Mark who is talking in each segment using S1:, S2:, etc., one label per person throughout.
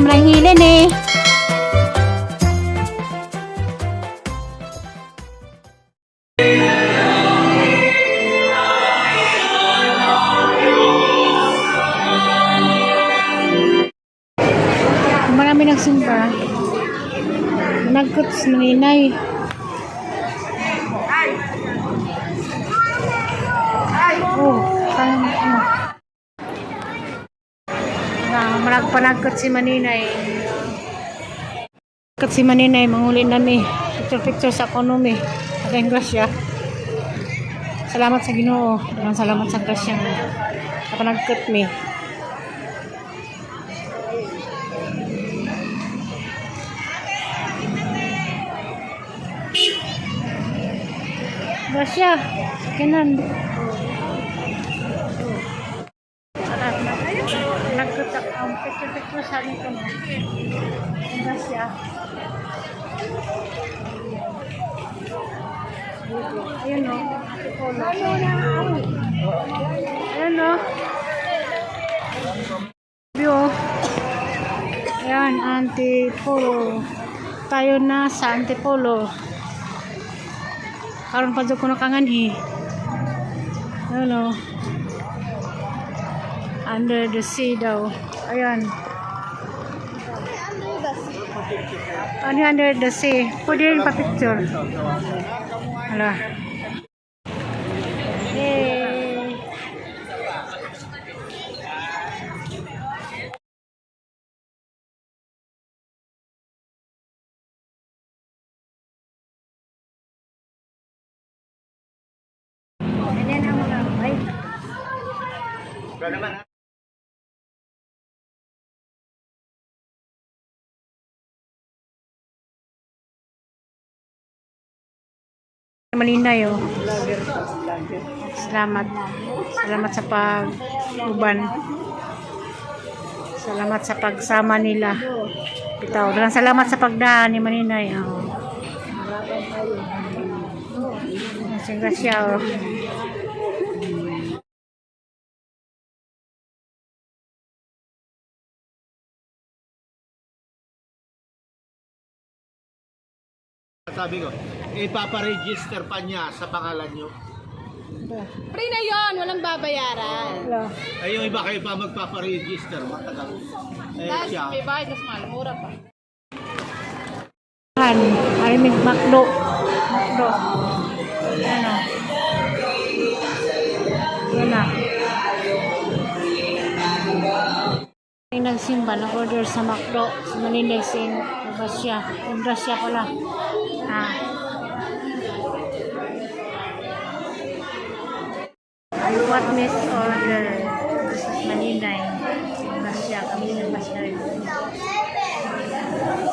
S1: lang hilin eh. Marami nagsimba. Nagkuts ng inay. Oh, parang ano. Panagkot si Maninay. Panagkot si Maninay, manguli nami. Picture sa ekonomi. Again, grasya. Salamat sa Ginoo. Salamat sa grasya. Panagkot mi. Grasya. Sakinan. Nagkutak ang picture sa akin ko. Grasya. Ayun o. Ayun o. View. Ayan, Antipolo. Tayo na sa Antipolo. Karon pa ko nakanganhi. Ayun o. Under the sea daw. Ayan. Ano under the sea? Pwede rin pa-picture. Hala. Yay! Ayan ang mga bike. Maninay oh. Salamat. Salamat sa pag-uban. Salamat sa pagsama nila. Bitaw, dalang salamat sa pagdaan ni Maninay oh. Singga siya oh.
S2: Sabi ko, ipapa-register pa niya sa pangalan niyo.
S3: Free na yon, walang babayaran.
S2: Ay, yung iba kayo pa magpapa-register, matagal. Eh,
S3: Tapos
S2: siya.
S3: may bayad mas mahal, mura pa.
S1: Ay, may makdo. Makdo. Ano? Yan na. May nagsimba, nag-order sa makdo. Sa Maninay sing Grasya. Yung Grasya pala. Ah. I witness order. This is Maninay. Grasya. Kami ng Grasya rin.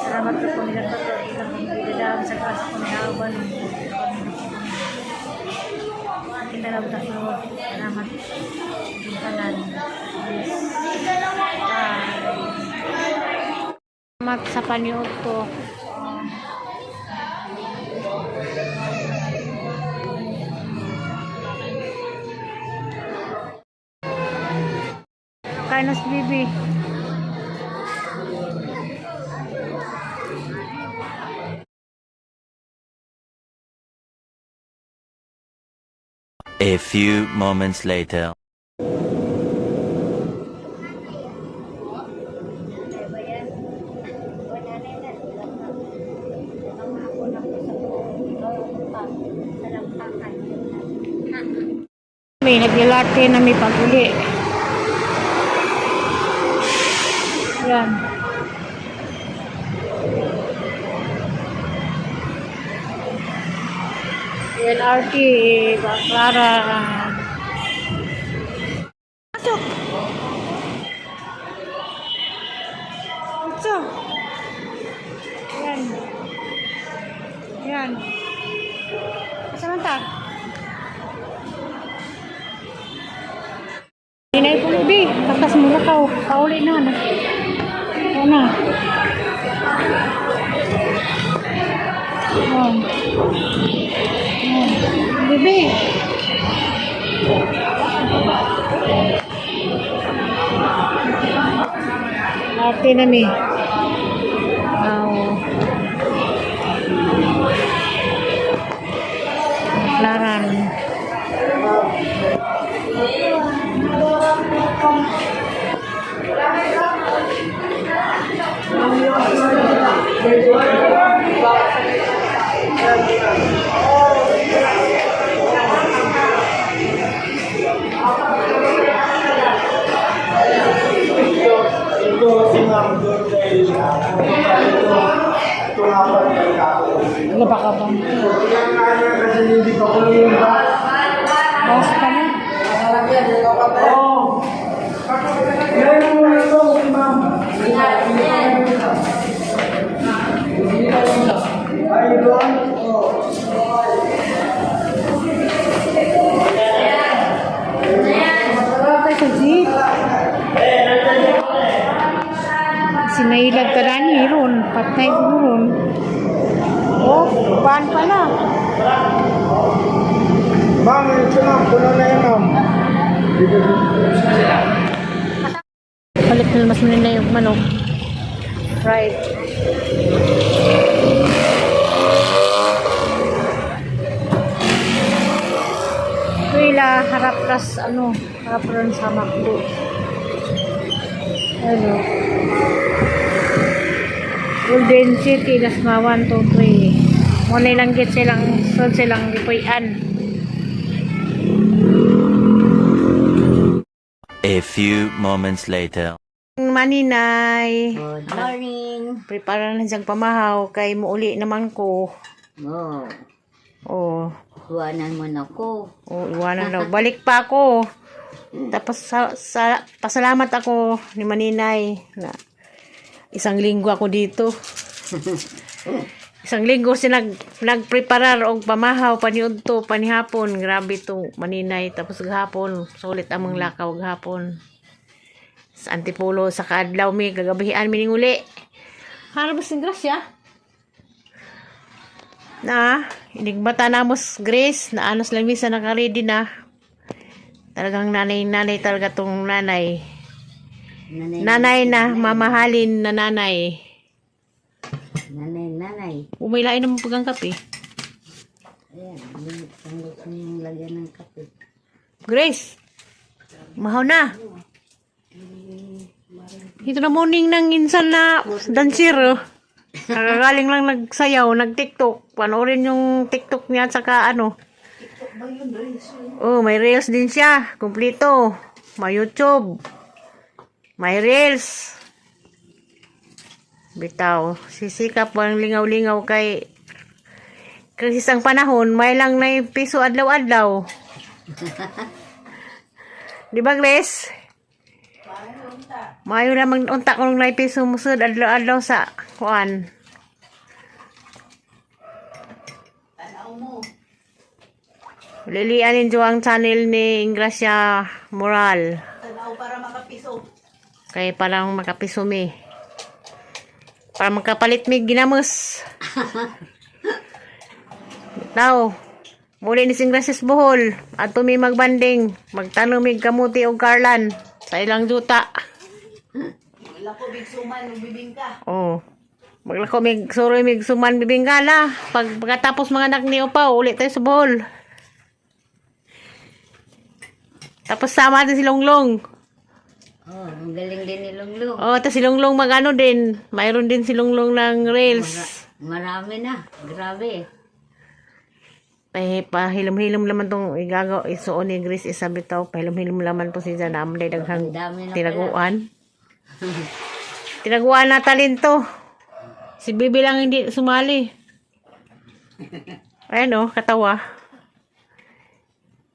S1: Salamat po kami na ito. Ilang kami didadaan sa klase ko na awan. Kita lang ito sa salamat. Tingkalan. Salamat sa paniod ko. Kainos Bibi.
S4: A few moments later.
S1: May naglilate na may pag-uli. Yan. LRT, Clara. Masuk. Masuk. Yan. Yan. Kasamanta. Hinay po bi, takas mo lakaw. Pauli na. Yan na. Yan. Bibi. Ate na mi. Ano ba ka ba? Boss ka na. Sa jeep. Sinailag ka na ni Ron. Patay ko ron. Oh, paan pala?
S2: Ma'am, ito ma'am. Puno na yan ma'am.
S1: Balik na mas manila yung manok. Right. Kuila, harap kas, harap rin sa McDo. Ano? Golden City, Dasma 1, 2, 3. Muna lang git silang lipuyan.
S4: A few moments later.
S1: Maninay.
S3: Good morning.
S1: Prepara na siyang pamahaw kay muuli naman ko.
S3: Oh,
S1: Oh,
S3: iwanan mo na ko.
S1: iwanan daw. Balik pa ako. Tapos pasalamat ako ni Maninay na isang linggo ako dito. Isang linggo si nagpreparar og pamahaw paniudto panihapon. Grabe to Maninay. Tapos gahapon sulit among lakaw gahapon. Sa Antipolo sa kaadlaw mi gagabihan mi ning uli. Harabas ng grasya. Na, inigbata na mos Grace na anos lang misa naka-ready na. Talagang nanay talaga tong nanay. Nanay na mamahalin na nanay.
S3: Nanay.
S1: Umilain naman pagang kape.
S3: Ayan, sanggol ko yung lagyan ng kape.
S1: Grace, mahaw na. Ito na morning ng insan na dancer. Oh. Nakagaling lang nagsayaw, nag-tiktok. Panoorin yung tiktok niya at saka Oh, may reels din siya. Kumplito. May YouTube. May reels. Bitaw. Sisikap ang lingaw-lingaw kay krisis ang panahon. May lang na piso adlaw-adlaw. Di ba, Grace? Mayo na mag-unta ko nung naipiso musud adlaw-adlaw sa kuan. Lilianin jo ang channel ni Ingracia Moral.
S3: Para makapiso.
S1: Kay parang makapiso mi. Para makapalit mi ginamos. Now, muli ni Ingracia's Bohol. Ato mi magbanding. Magtanong mi kamuti o karlan. Sa ilang juta.
S3: Lako big suman bibingka.
S1: Oh. Maglako mig suroy mig suman bibingala. Pagkatapos mga anak ni Opa, ulit tayo sa Bohol. Tapos sama din si Longlong.
S3: Oh, ang galing din ni Longlong.
S1: Oh, tapos si Longlong magano din. Mayroon din si Longlong ng reels.
S3: Marami na. Grabe.
S1: Pahilom-hilom naman tong isuon ni Grace Isabitaw. Pahilom-hilom naman to si Janam. Day daghang
S3: Dami na
S1: tinaguan. Tinaguan na talento. Si Bibi lang hindi sumali. Ayan katawa.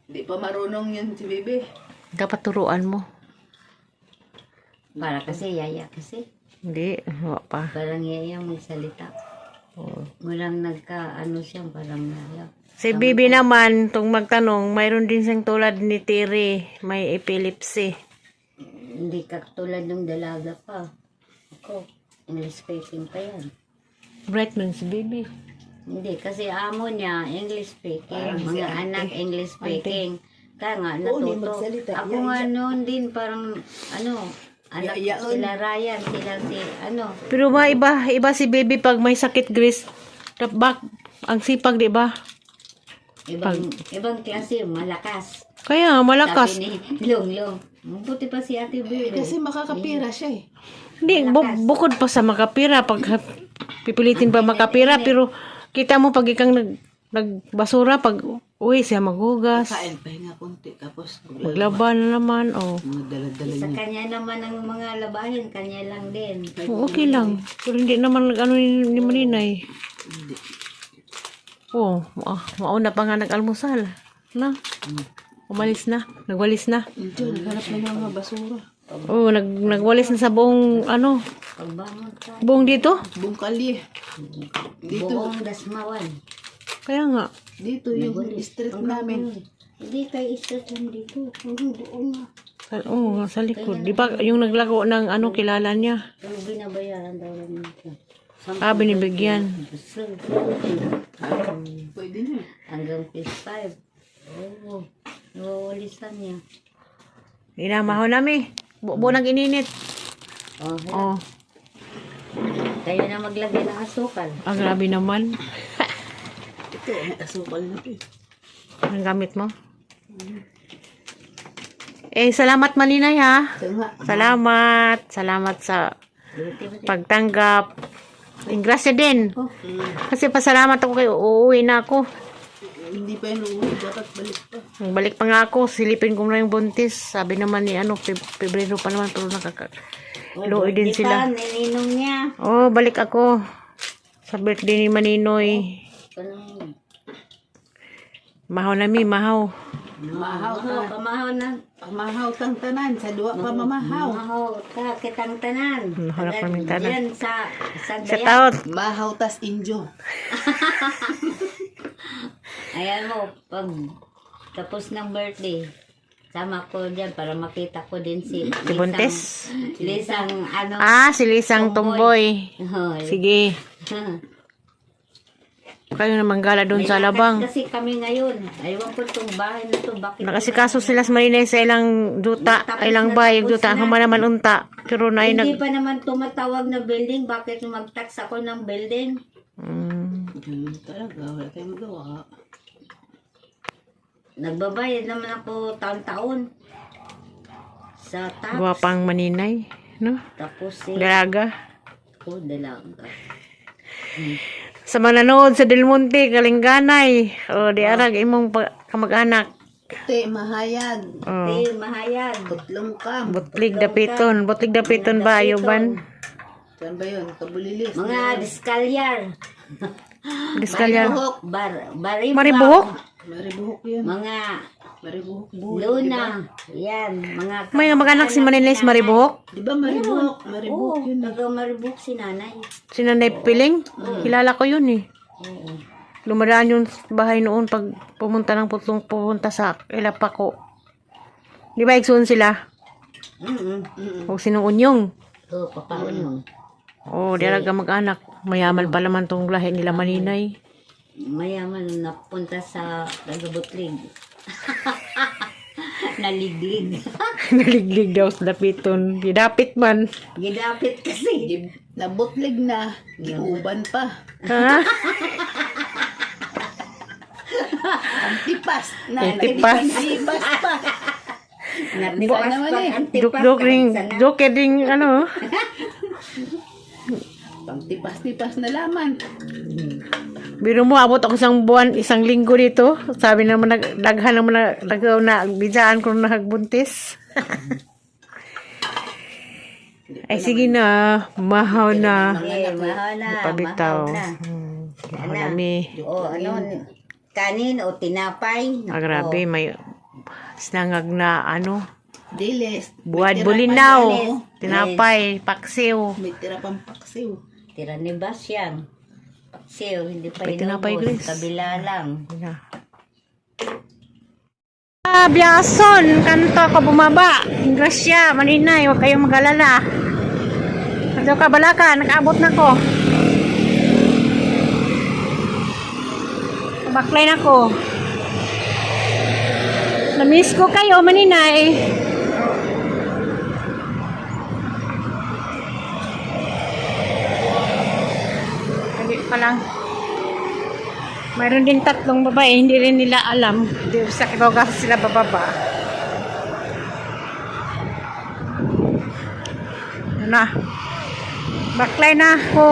S5: Hindi pa marunong yan si Bebe.
S1: Dapat turuan mo.
S3: Para kasi yaya kasi.
S1: Hindi, wala pa.
S3: Parang yaya magsalita.
S1: Oh.
S3: Walang siyang parang yaya.
S1: Si Bibi naman, tong magtanong, mayroon din siyang tulad ni Terry. May epilepsy.
S3: Hindi ka tulad ng dalaga pa. Ako, English speaking pa yan.
S1: Bright man si Bibi.
S3: Hindi, kasi amo niya, English speaking. Mga anak, English speaking. Kaya nga, natuto. Ako nga noon din, parang, anak sila Ryan, sila
S1: Pero iba si Bibi pag may sakit, Grace. Ang sipag, di ba?
S3: Ibang klase, malakas.
S1: Kaya, malakas.
S3: Sabi ni Longlong. Buti pa si Ate Bibi.
S5: Kasi makakapira siya eh.
S1: Hindi, bukod pa sa makapira, pag pipilitin pa makapira, pero kita mo pag ikang nagbasura, pag uwi siya maghugas,
S5: Kain, pahinga konti. Tapos,
S1: maglaban na naman, oh.
S5: mga dala-dala
S3: Sa
S5: niya.
S3: kanya naman ang mga labahin, kanya lang din.
S1: Okay lang. Pero hindi naman ano ni Maninay.
S5: Hindi.
S1: Oh, mauna pa nga nag-almusal. Na? Umalis na. Nagwalis na.
S5: Diyo, naghanap na ng mga basura.
S1: Oh, nagwalis na sa buong, ano,
S3: Pagbangon ka,
S1: buong dito.
S5: Buong kalye. Dito,
S3: buong dasmawan.
S1: Kaya nga.
S5: dito yung street namin.
S3: Hindi tayo istat lang dito. Hanggang doon na.
S1: Oh, sa likod. Di ba yung naglago ng ano, kilala niya?
S3: Pero binabayaran daw lang nito.
S1: Ah, binibigyan.
S3: So,
S5: Pwede na.
S3: hanggang phase 5. Oo. Nawawalisan niya.
S1: Inamaho namin. Buo nang ininit.
S3: Oh,
S1: Oh,
S3: tayo na maglagay ng asukal.
S1: ang grabe naman.
S5: Ito, may asukal na ito.
S1: Ang gamit mo. Eh, salamat Maninay ha.
S5: Ito nga.
S1: Salamat. Salamat sa pagtanggap. Ingrasya din. Kasi pasalamat ako kayo. Uuwi na ako.
S5: Hindi pa yun uuwi. Dapat balik pa.
S1: Balik pa nga ako. Silipin ko na yung buntis. Sabi naman ni ano, Pebrero pa naman. Pero luoy din sila.
S3: Nininong niya.
S1: Oh, balik ako. Sa birthday ni Maninoy.
S3: Kanang
S1: Mahaw na mi, mahaw.
S5: Mahaw ka.
S3: pamahaw na.
S5: Pamahaw kang tanan. Sa duwa pa mamahaw.
S3: Pamahaw ka kitang tanan.
S1: Mahaw na kaming tanan.
S3: Yan sa
S1: Sa taot.
S5: Mahaw tas injo.
S3: Ayan mo, pag tapos ng birthday, sama ko dyan para makita ko din si
S1: Si Buntes.
S3: Lisang ano.
S1: Ah, si Lisang Tomboy.
S3: Hoy.
S1: Sige. Kayo naman gala doon sa labang.
S3: Kasi kami ngayon, aywan ko itong bahay na to, bakit?
S1: Nakasikaso sila sa Maninay sa ilang duta, ilang bayag duta. Ang naman unta. Pero na
S3: Hindi pa naman tumatawag na building, bakit mag-tax ako ng building?
S5: Talaga, wala tayong magawa.
S3: Nagbabayad naman ako taon-taon sa tax.
S1: Guwapang Maninay. No?
S3: Tapos
S1: Dalaga.
S3: ako dalaga.
S1: Sa mananood sa Del Monte, Kalingganay. O, di arag imong kamag-anak.
S5: Te, mahayag.
S1: O,
S3: Hey, mahayag.
S5: Putlong kam.
S1: Butlig dapiton. Butlig dapiton ba, Ayuban?
S5: Saan ba yun? Kabulilis.
S3: Mga diskalyar.
S1: Diskalya.
S3: Baribuhok.
S1: Maribuhok?
S5: Maribuhok yun.
S3: Mga
S5: Maribuhok buhay.
S3: Luna. Yan. Mga
S1: May mag-anak si Maninay sa Maribuhok.
S5: Di ba maribuhok? Maribuhok
S3: Oo,
S5: yun.
S3: taga Maribuhok si nanay.
S1: Si Nanay Piling. Kilala ko yun eh.
S3: Oo.
S1: Lumadaan yung bahay noon pag pupunta sa Ilapako. Di ba igsoon sila? O sinong unyong?
S3: Oo, papaon mo.
S1: O, di araga mag-anak. Mayaman pa naman tong lahi nila Maninay.
S3: Mayaman napunta sa Tagabutlig. Naliglig.
S1: Naliglig daw sa dapiton. Didapit man.
S3: Gidapit kasi.
S5: Nabutlig na. Giuban pa.
S1: Ha?
S5: Antipas. Na,
S1: Antipas.
S5: Antipas pa.
S3: Natipas
S5: naman
S3: pa.
S5: eh.
S3: Antipas.
S1: Joke ding ano.
S5: Pangtipas-tipas na laman.
S1: Biro mo, abot ako isang linggo dito. Sabi naman, daghan naman na bidaan ko na nagbuntis. Ay, sige na. Mahaw na.
S3: Eh, mahal na.
S1: Pabitaw.
S3: Mahal na.
S1: Mahaw na mi.
S3: O, ano, kanin o tinapay.
S1: Ah, grabe, may sinangag na ano.
S5: Diles.
S1: Buwad
S5: May tira
S1: bulinaw.
S5: pa dyan, oh.
S1: Tinapay, paksiw.
S5: May tira pang paksiw.
S3: Tira ni Basyang. Paksiw, hindi pa
S1: May tinapay,
S3: inubos.
S1: Grace.
S3: Kabila lang.
S1: Biason, kanto ako bumaba. Ingrasya, Maninay, huwag kayong mag-alala. Kanto ka, balaka, nakaabot na ko. Backline ako. Namiss ko kayo, Maninay. Lagi pa lang. Mayroon din tatlong babae, hindi rin nila alam. Hindi sa kibaga sila bababa. Ano na. Backline na ako.